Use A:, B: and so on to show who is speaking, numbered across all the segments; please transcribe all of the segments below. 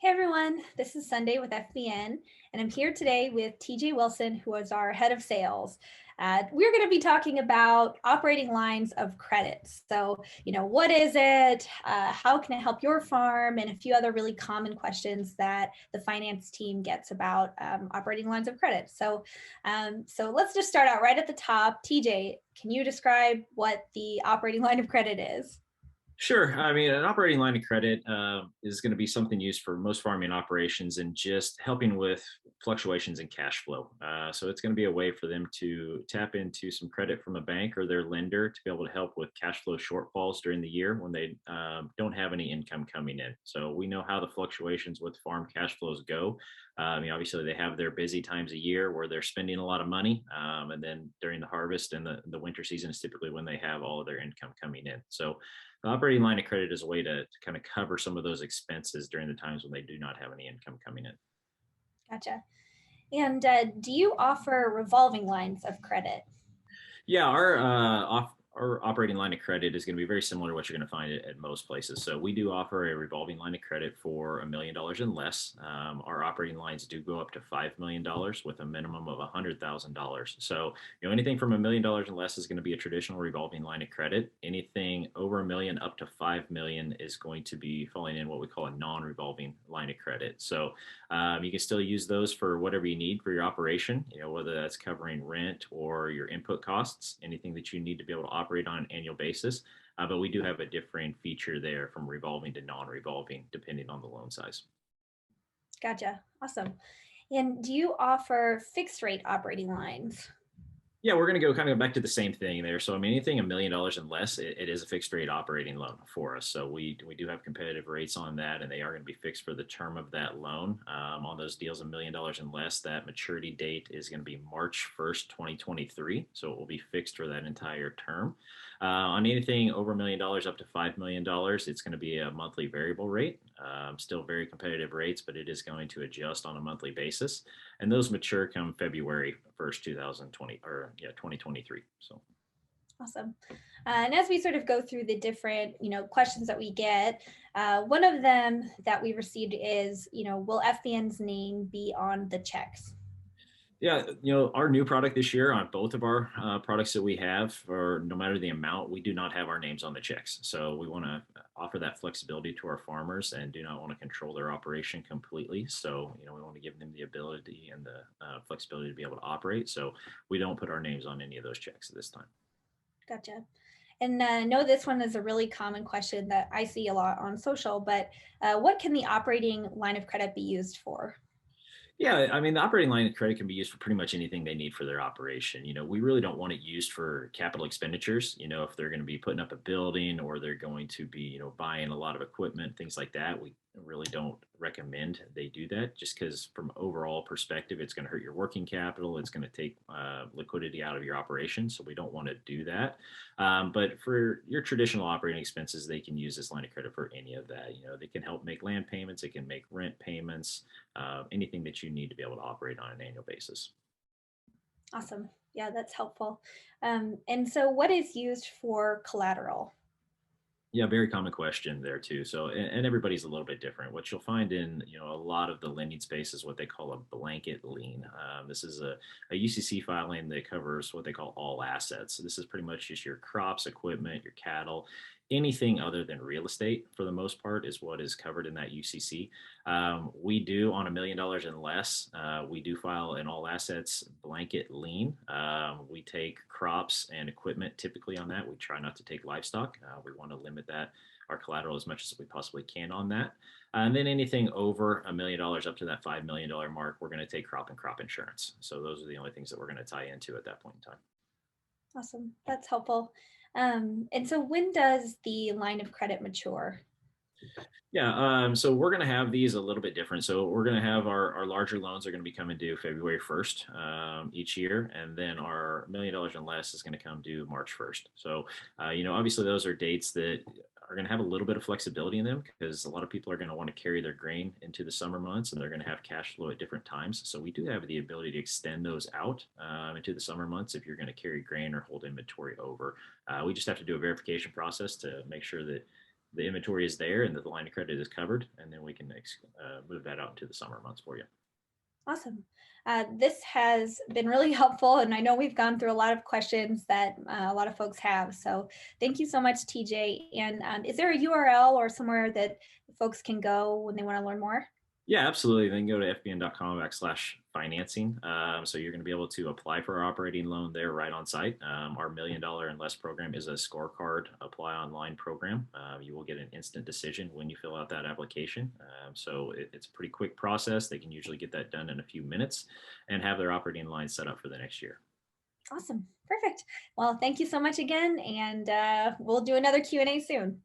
A: Hey everyone, this is Sunday with FBN, and I'm here today with TJ Wilson, who is our head of sales. We're going to be talking about operating lines of credit. So, what is it? How can it help your farm? And a few other really common questions that the finance team gets about operating lines of credit. So let's just start out right at the top. TJ, can you describe what the operating line of credit is?
B: Sure. I mean, an operating line of credit is going to be something used for most farming operations and just helping with fluctuations in cash flow. So it's going to be a way for them to tap into some credit from a bank or their lender to be able to help with cash flow shortfalls during the year when they don't have any income coming in. So we know how the fluctuations with farm cash flows go. Obviously, they have their busy times a year where they're spending a lot of money. And then during the harvest and the winter season is typically when they have all of their income coming in. So the operating line of credit is a way to kind of cover some of those expenses during the times when they do not have any income coming in.
A: Gotcha. And do you offer revolving lines of credit?
B: Yeah, our operating line of credit is going to be very similar to what you're going to find at most places. So we do offer a revolving line of credit for $1 million and less. Our operating lines do go up to $5 million with a minimum of $100,000. So anything from $1 million and less is going to be a traditional revolving line of credit. Anything over a million up to 5 million is going to be falling in what we call a non-revolving line of credit. So you can still use those for whatever you need for your operation, whether that's covering rent or your input costs, anything that you need to be able to operate on an annual basis. But we do have a different feature there from revolving to non-revolving, depending on the loan size.
A: Gotcha. Awesome. And do you offer fixed rate operating lines?
B: Yeah, we're going to go kind of back to the same thing there. So, I mean, anything $1 million and less, it is a fixed rate operating loan for us. So, we do have competitive rates on that, and they are going to be fixed for the term of that loan. On those deals, $1 million and less, that maturity date is going to be March 1st, 2023. So, it will be fixed for that entire term. On anything over $1 million up to $5 million, it's going to be a monthly variable rate. Still very competitive rates, but it is going to adjust on a monthly basis. And those mature come February 1st, 2020, or yeah, 2023. So
A: Awesome. And as we sort of go through the different, questions that we get, one of them that we received is, will FBN's name be on the checks?
B: yeah, our new product this year on both of our products that we have, or no matter the amount, we do not have our names on the checks. So we want to offer that flexibility to our farmers and do not want to control their operation completely. So, we want to give them the ability and the flexibility to be able to operate. So we don't put our names on any of those checks at this time.
A: Gotcha. And I know this one is a really common question that I see a lot on social, but what can the operating line of credit be used for?
B: Yeah, I mean, the operating line of credit can be used for pretty much anything they need for their operation. We really don't want it used for capital expenditures. If they're going to be putting up a building or they're going to be, buying a lot of equipment, things like that, we really don't recommend they do that just because from overall perspective, it's going to hurt your working capital. It's going to take liquidity out of your operation. So we don't want to do that. But for your traditional operating expenses, they can use this line of credit for any of that. They can help make land payments. It can make rent payments, anything that you need to be able to operate on an annual basis.
A: Awesome. Yeah, that's helpful. And so what is used for collateral?
B: Yeah, very common question there too. So, and everybody's a little bit different. What you'll find in a lot of the lending space is what they call a blanket lien. This is a UCC filing that covers what they call all assets. So this is pretty much just your crops, equipment, your cattle, anything other than real estate for the most part is what is covered in that UCC. We do on $1 million and less. We do file an all assets blanket lien. We take crops and equipment typically on that. We try not to take livestock. We want to limit that our collateral as much as we possibly can on that. And then anything over $1 million up to that $5 million mark, we're going to take crop and crop insurance. So those are the only things that we're going to tie into at that point in time.
A: Awesome. That's helpful. And so when does the line of credit mature?
B: Yeah, so we're going to have these a little bit different. So we're going to have our larger loans are going to be coming due February 1st each year, and then our $1 million and less is going to come due March 1st. So, obviously those are dates that are going to have a little bit of flexibility in them because a lot of people are going to want to carry their grain into the summer months, and they're going to have cash flow at different times. So we do have the ability to extend those out into the summer months if you're going to carry grain or hold inventory over. We just have to do a verification process to make sure that the inventory is there and that the line of credit is covered, and then we can move that out into the summer months for you.
A: Awesome. This has been really helpful, and I know we've gone through a lot of questions that a lot of folks have. So thank you so much, TJ. And is there a URL or somewhere that folks can go when they want to learn more?
B: Yeah, absolutely. Then go to fbn.com/financing. So you're going to be able to apply for our operating loan there right on site. Our $1 Million and Less program is a scorecard apply online program. You will get an instant decision when you fill out that application. So it's a pretty quick process. They can usually get that done in a few minutes and have their operating line set up for the next year.
A: Awesome. Perfect. Well, thank you so much again, and we'll do another Q&A soon.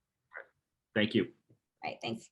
B: Thank you.
A: All right, thanks.